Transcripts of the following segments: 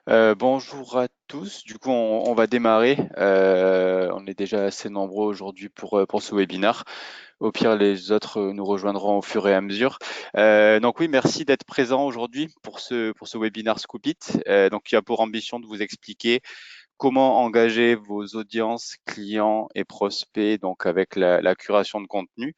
Bonjour à tous. Du coup, on va démarrer. On est déjà assez nombreux aujourd'hui pour ce webinaire. Au pire, les autres nous rejoindront au fur et à mesure. Donc oui, merci d'être présent aujourd'hui pour ce webinaire Scoopit. Donc, il a pour ambition de vous expliquer comment engager vos audiences, clients et prospects donc avec la curation de contenu.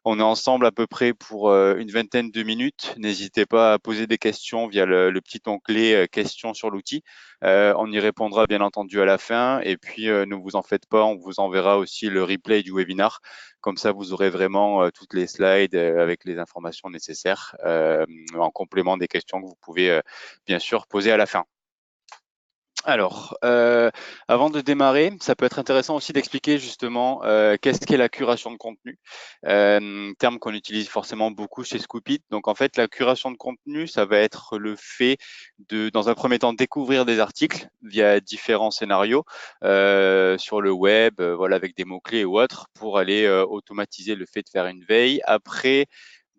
On est ensemble à peu près pour une vingtaine de minutes. N'hésitez pas à poser des questions via le petit onglet questions sur l'outil. On y répondra bien entendu à la fin. Et puis, ne vous en faites pas, on vous enverra aussi le replay du webinar. Comme ça, vous aurez vraiment toutes les slides avec les informations nécessaires en complément des questions que vous pouvez bien sûr poser à la fin. Alors, avant de démarrer, ça peut être intéressant aussi d'expliquer justement qu'est-ce qu'est la curation de contenu, terme qu'on utilise forcément beaucoup chez Scoopit. Donc en fait, la curation de contenu, ça va être le fait de, dans un premier temps, découvrir des articles via différents scénarios sur le web, voilà, avec des mots-clés ou autres, pour aller automatiser le fait de faire une veille. Après,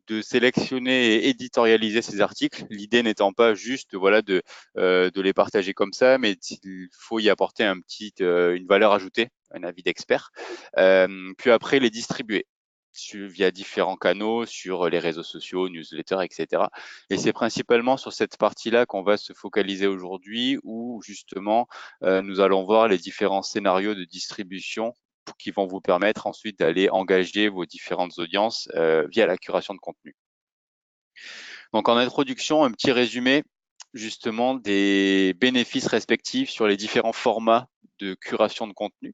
de sélectionner et éditorialiser ces articles. L'idée n'étant pas juste voilà de les partager comme ça, mais il faut y apporter une valeur ajoutée, un avis d'expert. Puis après les distribuer via différents canaux, sur les réseaux sociaux, newsletters, etc. Et c'est principalement sur cette partie-là qu'on va se focaliser aujourd'hui, où justement nous allons voir les différents scénarios de distribution qui vont vous permettre ensuite d'aller engager vos différentes audiences via la curation de contenu. Donc en introduction, un petit résumé justement des bénéfices respectifs sur les différents formats de curation de contenu.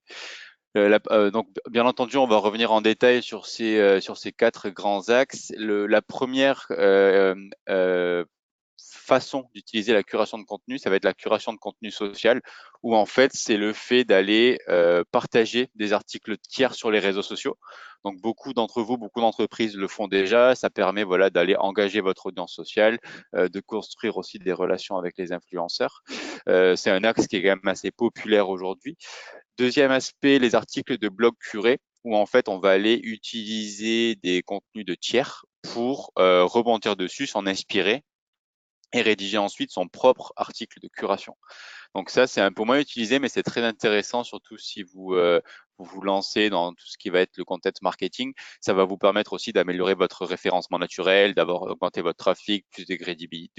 Donc bien entendu, on va revenir en détail sur ces quatre grands axes. La première façon d'utiliser la curation de contenu, ça va être la curation de contenu social, où en fait, c'est le fait d'aller partager des articles tiers sur les réseaux sociaux. Donc, beaucoup d'entre vous, beaucoup d'entreprises le font déjà. Ça permet voilà, d'aller engager votre audience sociale, de construire aussi des relations avec les influenceurs. C'est un axe qui est quand même assez populaire aujourd'hui. Deuxième aspect, les articles de blog curés, où en fait, on va aller utiliser des contenus de tiers pour rebondir dessus, s'en inspirer et rédiger ensuite son propre article de curation. Donc ça, c'est un peu moins utilisé, mais c'est très intéressant, surtout si vous lancez dans tout ce qui va être le content marketing. Ça va vous permettre aussi d'améliorer votre référencement naturel, d'avoir augmenté votre trafic, plus de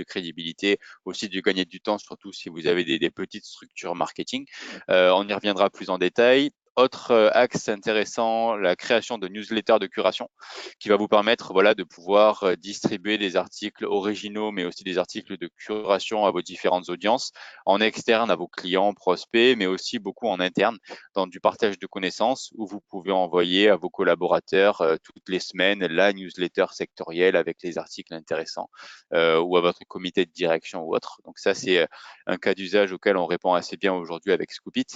crédibilité, aussi de gagner du temps, surtout si vous avez des petites structures marketing. On y reviendra plus en détail. Autre axe intéressant, la création de newsletters de curation qui va vous permettre voilà, de pouvoir distribuer des articles originaux, mais aussi des articles de curation à vos différentes audiences, en externe à vos clients, prospects, mais aussi beaucoup en interne dans du partage de connaissances où vous pouvez envoyer à vos collaborateurs toutes les semaines la newsletter sectorielle avec les articles intéressants ou à votre comité de direction ou autre. Donc ça, c'est un cas d'usage auquel on répond assez bien aujourd'hui avec Scoopit.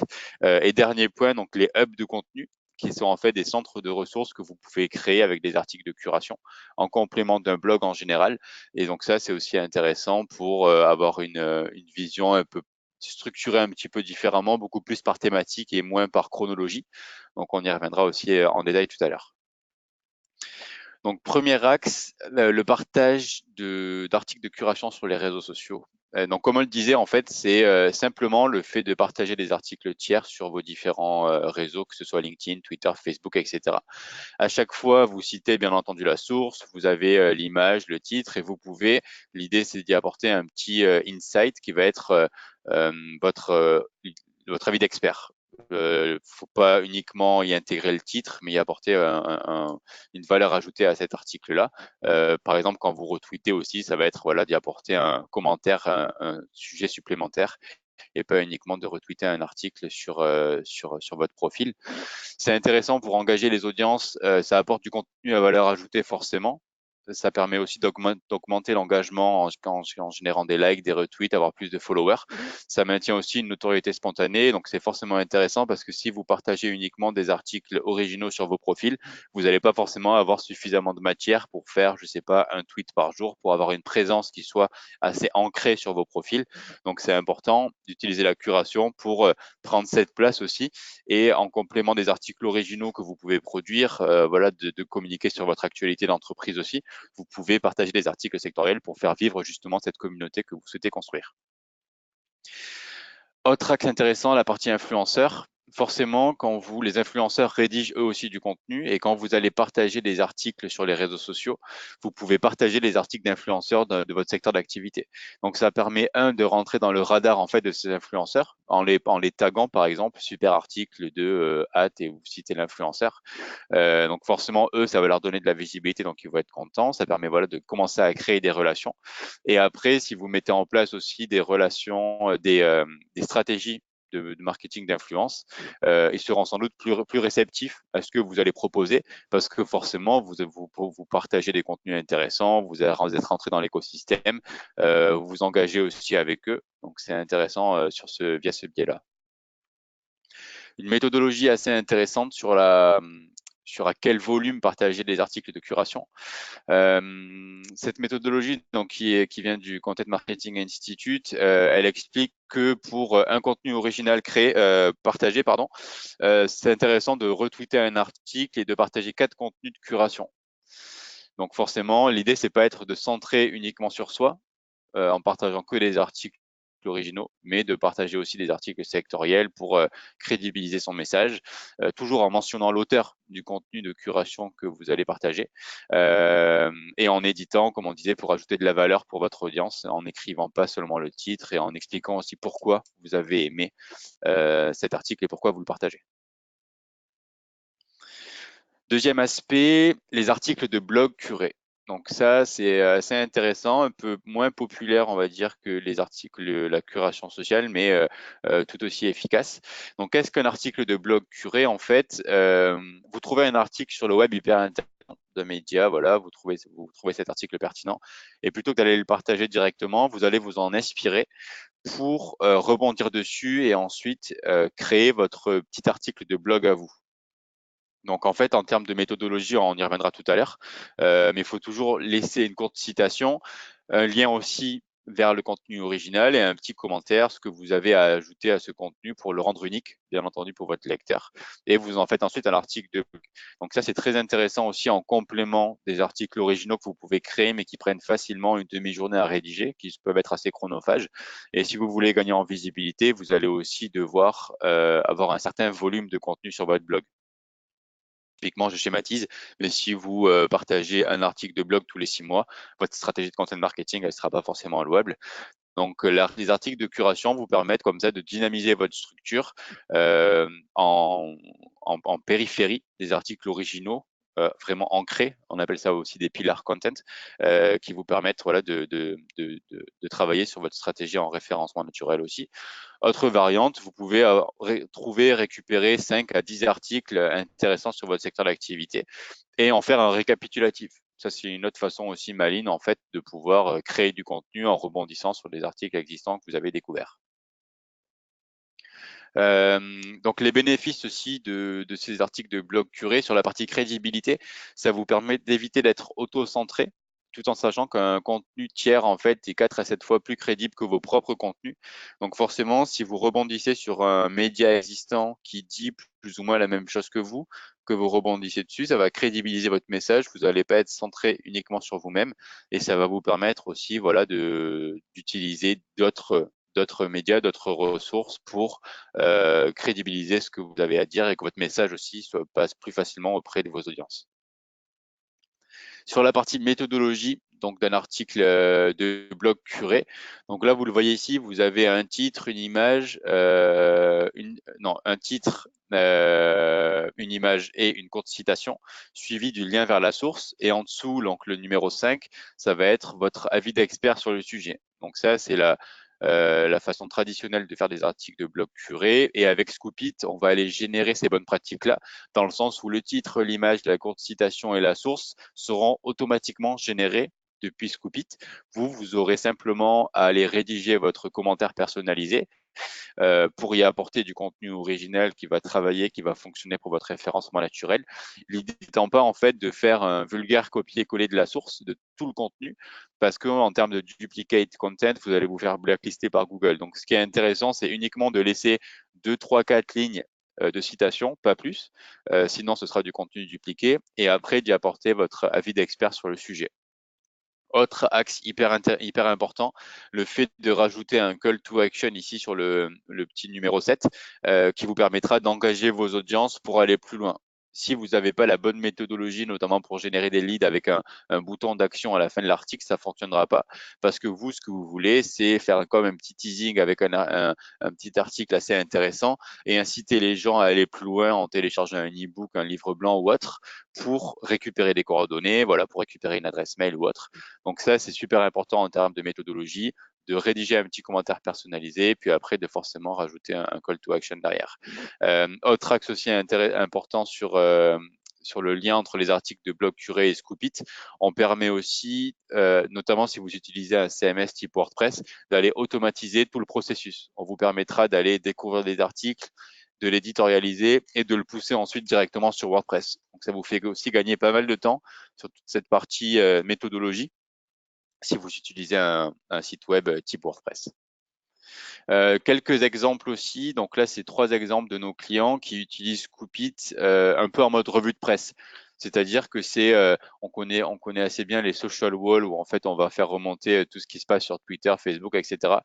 Et dernier point, donc les hubs de contenu qui sont en fait des centres de ressources que vous pouvez créer avec des articles de curation en complément d'un blog en général. Et donc ça, c'est aussi intéressant pour avoir une vision un peu structurée un petit peu différemment, beaucoup plus par thématique et moins par chronologie. Donc on y reviendra aussi en détail tout à l'heure. Donc premier axe, le partage d'articles de curation sur les réseaux sociaux. Donc comme on le disait, en fait, c'est simplement le fait de partager des articles tiers sur vos différents réseaux, que ce soit LinkedIn, Twitter, Facebook, etc. À chaque fois, vous citez bien entendu la source, vous avez l'image, le titre, et vous pouvez, l'idée c'est d'y apporter un petit insight qui va être votre avis d'expert. Faut pas uniquement y intégrer le titre, mais y apporter une valeur ajoutée à cet article-là. Par exemple, quand vous retweetez aussi, ça va être voilà d'y apporter un commentaire, un sujet supplémentaire, et pas uniquement de retweeter un article sur votre profil. C'est intéressant pour engager les audiences, ça apporte du contenu à valeur ajoutée forcément. Ça permet aussi d'augmenter l'engagement en générant des likes, des retweets, avoir plus de followers. Ça maintient aussi une notoriété spontanée, donc c'est forcément intéressant parce que si vous partagez uniquement des articles originaux sur vos profils, vous n'allez pas forcément avoir suffisamment de matière pour faire, je sais pas, un tweet par jour, pour avoir une présence qui soit assez ancrée sur vos profils. Donc c'est important d'utiliser la curation pour prendre cette place aussi et en complément des articles originaux que vous pouvez produire, voilà, de communiquer sur votre actualité d'entreprise aussi. Vous pouvez partager des articles sectoriels pour faire vivre justement cette communauté que vous souhaitez construire. Autre axe intéressant, la partie influenceur. Forcément, les influenceurs rédigent eux aussi du contenu et quand vous allez partager des articles sur les réseaux sociaux, vous pouvez partager les articles d'influenceurs de votre secteur d'activité. Donc, ça permet, de rentrer dans le radar, en fait, de ces influenceurs en les taguant, par exemple, super article de hâte et vous citez l'influenceur. Donc, forcément, eux, ça va leur donner de la visibilité, donc ils vont être contents. Ça permet, voilà, de commencer à créer des relations. Et après, si vous mettez en place aussi des relations, des stratégies de marketing d'influence, ils seront sans doute plus réceptifs à ce que vous allez proposer parce que forcément, vous partagez des contenus intéressants, vous êtes rentré dans l'écosystème, vous vous engagez aussi avec eux. Donc, c'est intéressant via ce biais-là. Une méthodologie assez intéressante sur à quel volume partager des articles de curation. Cette méthodologie, donc qui vient du Content Marketing Institute, elle explique que pour un contenu original partagé, pardon, c'est intéressant de retweeter un article et de partager 4 contenus de curation. Donc forcément, l'idée c'est pas être de centrer uniquement sur soi, en partageant que des articles originaux, mais de partager aussi des articles sectoriels pour crédibiliser son message, toujours en mentionnant l'auteur du contenu de curation que vous allez partager, et en éditant, comme on disait, pour ajouter de la valeur pour votre audience, en n'écrivant pas seulement le titre et en expliquant aussi pourquoi vous avez aimé cet article et pourquoi vous le partagez. Deuxième aspect, les articles de blog curés. Donc ça, c'est assez intéressant, un peu moins populaire, on va dire, que les articles, la curation sociale, mais tout aussi efficace. Donc, qu'est-ce qu'un article de blog curé? En fait, vous trouvez un article sur le web hyper intéressant d'un média, voilà, vous trouvez cet article pertinent, et plutôt que d'aller le partager directement, vous allez vous en inspirer pour rebondir dessus et ensuite créer votre petit article de blog à vous. Donc en fait, en termes de méthodologie, on y reviendra tout à l'heure, mais il faut toujours laisser une courte citation, un lien aussi vers le contenu original et un petit commentaire, ce que vous avez à ajouter à ce contenu pour le rendre unique, bien entendu pour votre lecteur. Et vous en faites ensuite un article de blog. Donc ça, c'est très intéressant aussi en complément des articles originaux que vous pouvez créer, mais qui prennent facilement une demi-journée à rédiger, qui peuvent être assez chronophages. Et si vous voulez gagner en visibilité, vous allez aussi devoir avoir un certain volume de contenu sur votre blog. Typiquement, je schématise, mais si vous partagez un article de blog tous les 6 mois, votre stratégie de content marketing, elle ne sera pas forcément louable. Donc, les articles de curation vous permettent comme ça de dynamiser votre structure euh, en, en périphérie des articles originaux, vraiment ancrés. On appelle ça aussi des pillars content, qui vous permettent voilà, de travailler sur votre stratégie en référencement naturel aussi. Autre variante, vous pouvez trouver, récupérer 5 à 10 articles intéressants sur votre secteur d'activité et en faire un récapitulatif. Ça, c'est une autre façon aussi maligne, en fait, de pouvoir créer du contenu en rebondissant sur des articles existants que vous avez découverts. Donc, les bénéfices aussi de ces articles de blog curés sur la partie crédibilité, ça vous permet d'éviter d'être auto-centré, tout en sachant qu'un contenu tiers, en fait, est 4 à 7 fois plus crédible que vos propres contenus. Donc, forcément, si vous rebondissez sur un média existant qui dit plus ou moins la même chose que vous rebondissez dessus, ça va crédibiliser votre message. Vous n'allez pas être centré uniquement sur vous-même et ça va vous permettre aussi, voilà, d'utiliser d'autres médias, d'autres ressources pour crédibiliser ce que vous avez à dire et que votre message aussi passe plus facilement auprès de vos audiences. Sur la partie méthodologie, donc d'un article de blog curé. Donc là, vous le voyez ici, vous avez un titre, une image, un titre, une image et une courte citation, suivi du lien vers la source. Et en dessous, donc le numéro 5, ça va être votre avis d'expert sur le sujet. Donc ça, c'est la façon traditionnelle de faire des articles de blog curés. Et avec Scoopit, on va aller générer ces bonnes pratiques-là, dans le sens où le titre, l'image, la courte citation et la source seront automatiquement générés depuis Scoopit. Vous aurez simplement à aller rédiger votre commentaire personnalisé pour y apporter du contenu original qui va travailler, qui va fonctionner pour votre référencement naturel. L'idée n'étant pas en fait de faire un vulgaire copier-coller de la source de tout le contenu, parce qu'en termes de duplicate content, vous allez vous faire blacklister par Google. Donc, ce qui est intéressant, c'est uniquement de laisser 2, 3, 4 lignes de citation, pas plus. Sinon, ce sera du contenu dupliqué. Et après, d'y apporter votre avis d'expert sur le sujet. Autre axe hyper important, le fait de rajouter un call to action ici sur le petit numéro 7, qui vous permettra d'engager vos audiences pour aller plus loin. Si vous n'avez pas la bonne méthodologie, notamment pour générer des leads avec un bouton d'action à la fin de l'article, ça ne fonctionnera pas. Parce que vous, ce que vous voulez, c'est faire comme un petit teasing avec un petit article assez intéressant et inciter les gens à aller plus loin en téléchargeant un e-book, un livre blanc ou autre pour récupérer des coordonnées, voilà, pour récupérer une adresse mail ou autre. Donc ça, c'est super important en termes de méthodologie, de rédiger un petit commentaire personnalisé, puis après de forcément rajouter un call to action derrière. Autre axe aussi important sur le lien entre les articles de blog curé et Scoopit, on permet aussi, notamment si vous utilisez un CMS type WordPress, d'aller automatiser tout le processus. On vous permettra d'aller découvrir des articles, de l'éditorialiser et de le pousser ensuite directement sur WordPress. Donc ça vous fait aussi gagner pas mal de temps sur toute cette partie méthodologie si vous utilisez un site web type WordPress. Quelques exemples aussi. Donc là, c'est 3 exemples de nos clients qui utilisent Scoopit un peu en mode revue de presse. C'est-à-dire que on connaît assez bien les social walls où en fait on va faire remonter tout ce qui se passe sur Twitter, Facebook, etc.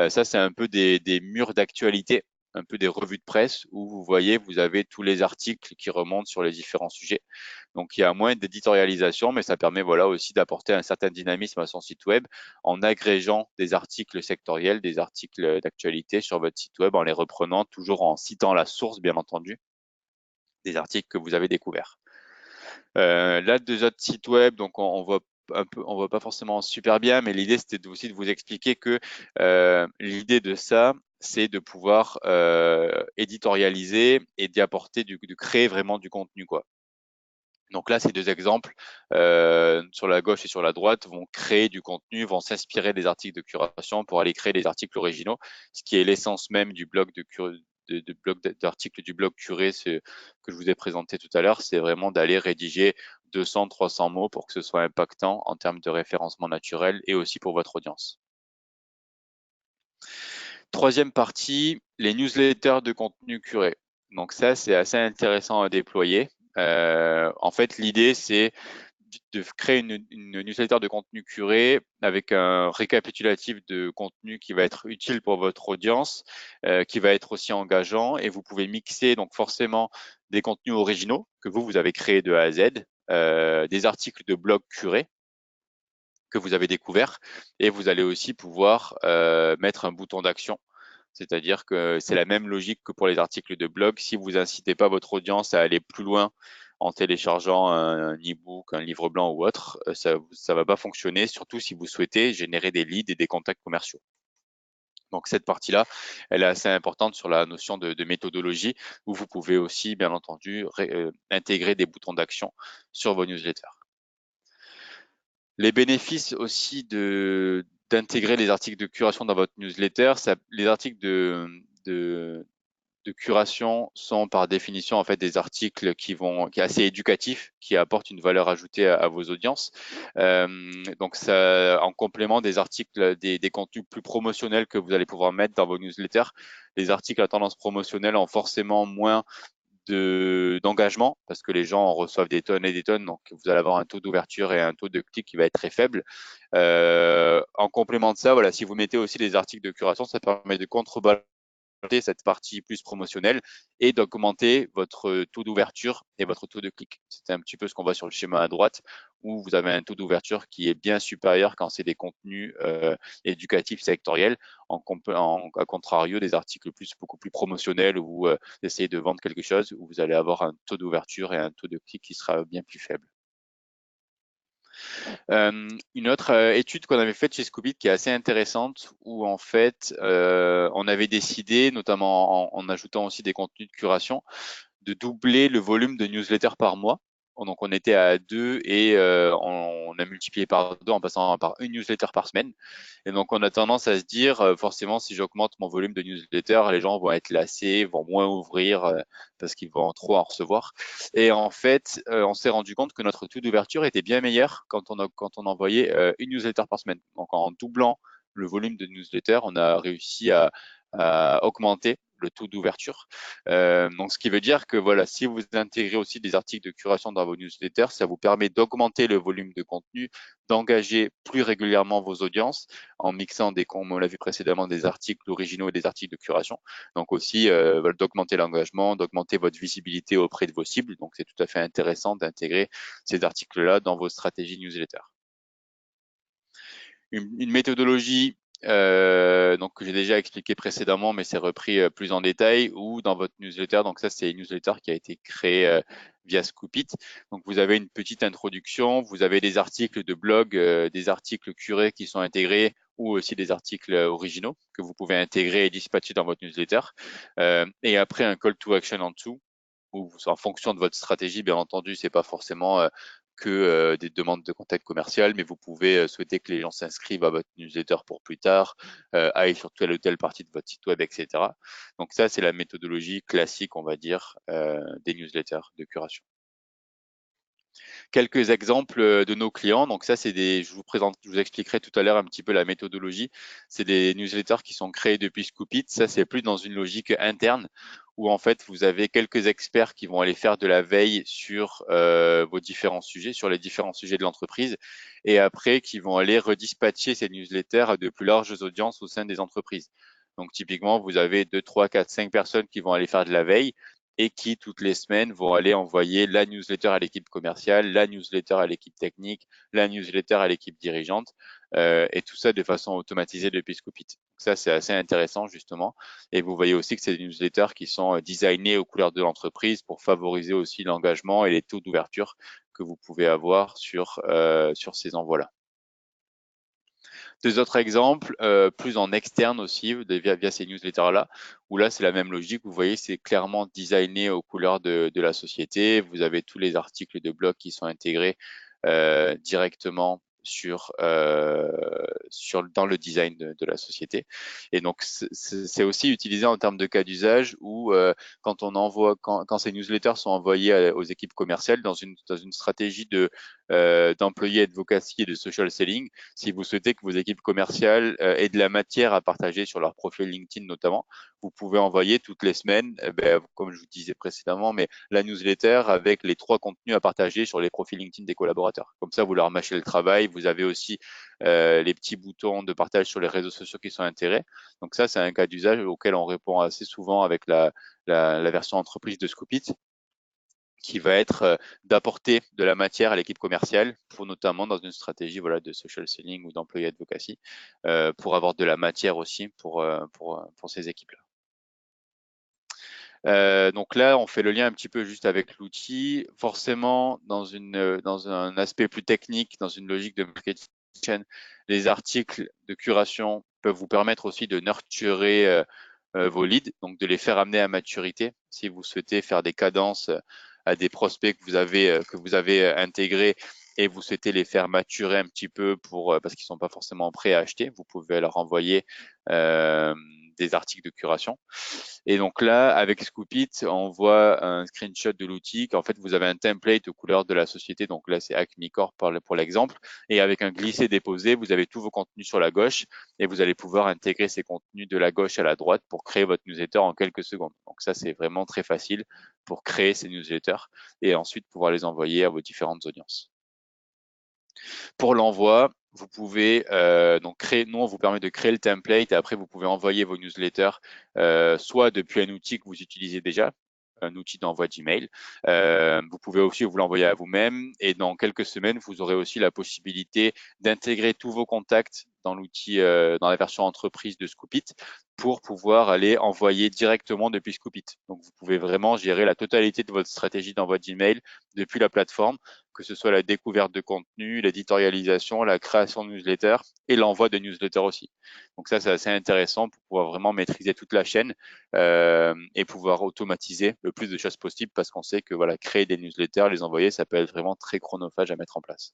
Ça, c'est un peu des murs d'actualité, un peu des revues de presse où vous voyez, vous avez tous les articles qui remontent sur les différents sujets. Donc il y a moins d'éditorialisation, mais ça permet voilà aussi d'apporter un certain dynamisme à son site web en agrégeant des articles sectoriels, des articles d'actualité sur votre site web, en les reprenant, toujours en citant la source, bien entendu, des articles que vous avez découverts. Là, 2 autres sites web, donc on voit on voit pas forcément super bien, mais l'idée c'était aussi de vous expliquer que l'idée de ça, c'est de pouvoir éditorialiser et d'y apporter de créer vraiment du contenu, quoi. Donc là, ces 2 exemples, sur la gauche et sur la droite, vont créer du contenu, vont s'inspirer des articles de curation pour aller créer des articles originaux, ce qui est l'essence même du blog d'articles du blog curé, que je vous ai présenté tout à l'heure, c'est vraiment d'aller rédiger 200-300 mots pour que ce soit impactant en termes de référencement naturel et aussi pour votre audience. Troisième partie, les newsletters de contenu curé. Donc ça, c'est assez intéressant à déployer. En fait, l'idée, c'est de créer une newsletter de contenu curé avec un récapitulatif de contenu qui va être utile pour votre audience, qui va être aussi engageant, et vous pouvez mixer donc forcément des contenus originaux que vous avez créés de A à Z, des articles de blog curés que vous avez découverts, et vous allez aussi pouvoir mettre un bouton d'action. C'est-à-dire que c'est la même logique que pour les articles de blog. Si vous incitez pas votre audience à aller plus loin en téléchargeant un e-book, un livre blanc ou autre, ça ne va pas fonctionner, surtout si vous souhaitez générer des leads et des contacts commerciaux. Donc cette partie-là, elle est assez importante sur la notion de méthodologie, où vous pouvez aussi, bien entendu, intégrer des boutons d'action sur vos newsletters. Les bénéfices aussi d'intégrer les articles de curation dans votre newsletter, les articles de curation sont par définition en fait des articles qui est assez éducatifs, qui apportent une valeur ajoutée à vos audiences. Donc ça, en complément des articles, des contenus plus promotionnels que vous allez pouvoir mettre dans vos newsletters, les articles à tendance promotionnelle ont forcément moins d'engagement parce que les gens en reçoivent des tonnes et des tonnes, donc vous allez avoir un taux d'ouverture et un taux de clic qui va être très faible. En complément de ça, voilà, si vous mettez aussi des articles de curation, ça permet de contrebalancer cette partie plus promotionnelle et d'augmenter votre taux d'ouverture et votre taux de clic. C'est un petit peu ce qu'on voit sur le schéma à droite où vous avez un taux d'ouverture qui est bien supérieur quand c'est des contenus éducatifs sectoriels, à contrario des articles beaucoup plus promotionnels où vous essayez de vendre quelque chose, où vous allez avoir un taux d'ouverture et un taux de clic qui sera bien plus faible. Une autre étude qu'on avait faite chez Scoopit qui est assez intéressante, où en fait on avait décidé, notamment en ajoutant aussi des contenus de curation, de doubler le volume de newsletters par mois. Donc on était à 2 et on a multiplié par 2 en passant par une newsletter par semaine. Et donc on a tendance à se dire forcément si j'augmente mon volume de newsletter, les gens vont être lassés, vont moins ouvrir parce qu'ils vont trop en recevoir. Et en fait, on s'est rendu compte que notre taux d'ouverture était bien meilleur quand on envoyait une newsletter par semaine. Donc en doublant le volume de newsletter, on a réussi à augmenter le taux d'ouverture. Donc, ce qui veut dire que voilà, si vous intégrez aussi des articles de curation dans vos newsletters, ça vous permet d'augmenter le volume de contenu, d'engager plus régulièrement vos audiences en mixant comme on l'a vu précédemment, des articles originaux et des articles de curation. Donc aussi, voilà, d'augmenter l'engagement, d'augmenter votre visibilité auprès de vos cibles. Donc, c'est tout à fait intéressant d'intégrer ces articles-là dans vos stratégies newsletter. Une méthodologie donc que j'ai déjà expliqué précédemment, mais c'est repris plus en détail, ou dans votre newsletter. Donc ça, c'est une newsletter qui a été créée via Scoopit. Donc vous avez une petite introduction, vous avez des articles de blog, des articles curés qui sont intégrés, ou aussi des articles originaux que vous pouvez intégrer et dispatcher dans votre newsletter. Et après, un call to action en dessous, ou en fonction de votre stratégie, bien entendu, c'est pas forcément que des demandes de contact commercial, mais vous pouvez souhaiter que les gens s'inscrivent à votre newsletter pour plus tard, aillent sur telle ou telle partie de votre site web, etc. Donc ça, c'est la méthodologie classique, on va dire, des newsletters de curation. Quelques exemples de nos clients. Donc ça, je vous expliquerai tout à l'heure un petit peu la méthodologie. C'est des newsletters qui sont créés depuis Scoopit. Ça, c'est plus dans une logique interne où en fait, vous avez quelques experts qui vont aller faire de la veille sur vos différents sujets, sur les différents sujets de l'entreprise, et après, qui vont aller redispatcher ces newsletters à de plus larges audiences au sein des entreprises. Donc typiquement, vous avez 2, 3, 4, 5 personnes qui vont aller faire de la veille et qui, toutes les semaines, vont aller envoyer la newsletter à l'équipe commerciale, la newsletter à l'équipe technique, la newsletter à l'équipe dirigeante, et tout ça de façon automatisée depuis Scoopit. Donc ça, c'est assez intéressant, justement. Et vous voyez aussi que c'est des newsletters qui sont designés aux couleurs de l'entreprise pour favoriser aussi l'engagement et les taux d'ouverture que vous pouvez avoir sur ces envois-là. Deux autres exemples, plus en externe aussi, via ces newsletters-là, où là, c'est la même logique. Vous voyez, c'est clairement designé aux couleurs de la société. Vous avez tous les articles de blog qui sont intégrés directement dans le design de la société. Et donc, c'est aussi utilisé en termes de cas d'usage où quand ces newsletters sont envoyés aux équipes commerciales dans une stratégie d'employé advocacy et de social selling, si vous souhaitez que vos équipes commerciales aient de la matière à partager sur leur profil LinkedIn notamment, vous pouvez envoyer toutes les semaines, comme je vous disais précédemment, mais la newsletter avec les 3 contenus à partager sur les profils LinkedIn des collaborateurs. Comme ça, vous leur mâchez le travail. Vous avez aussi les petits boutons de partage sur les réseaux sociaux qui sont intégrés. Donc ça, c'est un cas d'usage auquel on répond assez souvent avec la version entreprise de Scoopit, qui va être d'apporter de la matière à l'équipe commerciale, pour notamment dans une stratégie de social selling ou d'employé advocacy, pour avoir de la matière aussi pour ces équipes-là. Donc là, on fait le lien un petit peu juste avec l'outil. Forcément, dans un aspect plus technique, dans une logique de marketing, les articles de curation peuvent vous permettre aussi de nurturer vos leads, donc de les faire amener à maturité. Si vous souhaitez faire des cadences à des prospects que vous avez intégrés et vous souhaitez les faire maturer un petit peu parce qu'ils sont pas forcément prêts à acheter, vous pouvez leur envoyer des articles de curation. Et donc là, avec Scoopit, on voit un screenshot de l'outil qu'en fait, vous avez un template aux couleurs de la société. Donc là, c'est Acme Corp pour l'exemple. Et avec un glisser-déposer, vous avez tous vos contenus sur la gauche et vous allez pouvoir intégrer ces contenus de la gauche à la droite pour créer votre newsletter en quelques secondes. Donc ça, c'est vraiment très facile pour créer ces newsletters et ensuite pouvoir les envoyer à vos différentes audiences. Pour l'envoi, vous pouvez nous on vous permet de créer le template et après vous pouvez envoyer vos newsletters soit depuis un outil que vous utilisez déjà, un outil d'envoi d'email. Vous pouvez aussi vous l'envoyer à vous-même et dans quelques semaines, vous aurez aussi la possibilité d'intégrer tous vos contacts dans l'outil, dans la version entreprise de Scoopit pour pouvoir aller envoyer directement depuis Scoopit. Donc, vous pouvez vraiment gérer la totalité de votre stratégie d'envoi d'email depuis la plateforme, que ce soit la découverte de contenu, l'éditorialisation, la création de newsletters et l'envoi de newsletters aussi. Donc ça, c'est assez intéressant pour pouvoir vraiment maîtriser toute la chaîne et pouvoir automatiser le plus de choses possible parce qu'on sait que créer des newsletters, les envoyer, ça peut être vraiment très chronophage à mettre en place.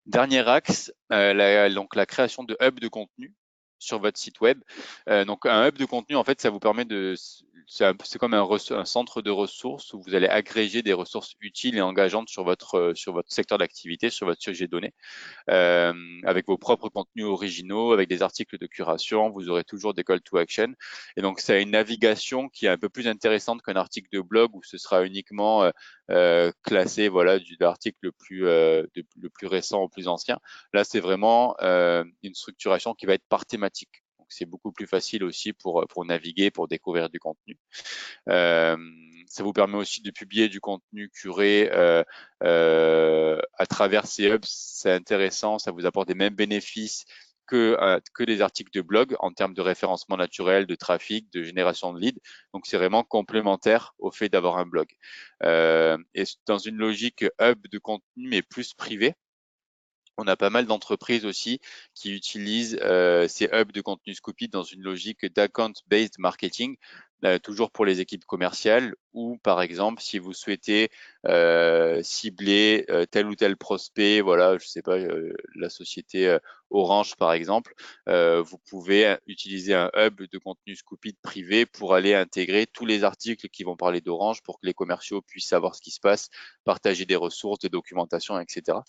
Dernier axe, donc la création de hubs de contenu sur votre site web. Donc un hub de contenu, en fait, ça vous permet c'est comme un centre de ressources où vous allez agréger des ressources utiles et engageantes sur votre secteur d'activité, sur votre sujet donné, euh, avec vos propres contenus originaux, avec des articles de curation. Vous aurez toujours des call to action. Et donc, ça a une navigation qui est un peu plus intéressante qu'un article de blog où ce sera uniquement classé, voilà, de l'article le plus récent au plus ancien. Là, c'est vraiment une structuration qui va être par thématique. Donc, c'est beaucoup plus facile aussi pour naviguer, pour découvrir du contenu. Euh, Ça vous permet aussi de publier du contenu curé à travers ces hubs. C'est intéressant, ça vous apporte les mêmes bénéfices que des articles de blog en termes de référencement naturel, de trafic, de génération de leads. Donc, c'est vraiment complémentaire au fait d'avoir un blog. Et dans une logique hub de contenu, mais plus privé, on a pas mal d'entreprises aussi qui utilisent ces hubs de contenu Scoopit dans une logique d'account-based marketing, toujours pour les équipes commerciales, ou par exemple si vous souhaitez cibler tel ou tel prospect, voilà, je sais pas, la société Orange par exemple, vous pouvez utiliser un hub de contenu Scoopit privé pour aller intégrer tous les articles qui vont parler d'Orange pour que les commerciaux puissent savoir ce qui se passe, partager des ressources, des documentations, etc.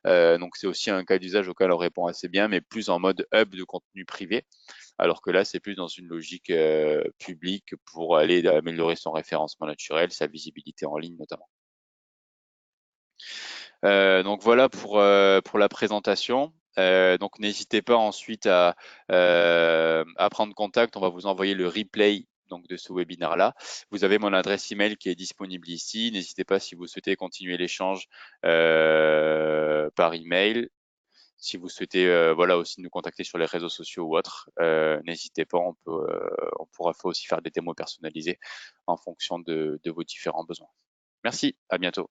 Donc c'est aussi un cas d'usage auquel on répond assez bien, mais plus en mode hub de contenu privé, alors que là c'est plus dans une logique publique pour aller améliorer son référencement naturel, sa visibilité en ligne notamment. Donc voilà pour la présentation. Donc n'hésitez pas ensuite à prendre contact. On va vous envoyer le replay donc de ce webinaire-là. Vous avez mon adresse email qui est disponible ici. N'hésitez pas si vous souhaitez continuer l'échange par email. Si vous souhaitez voilà aussi nous contacter sur les réseaux sociaux ou autres, n'hésitez pas. On pourra aussi faire des démos personnalisées en fonction de vos différents besoins. Merci, à bientôt.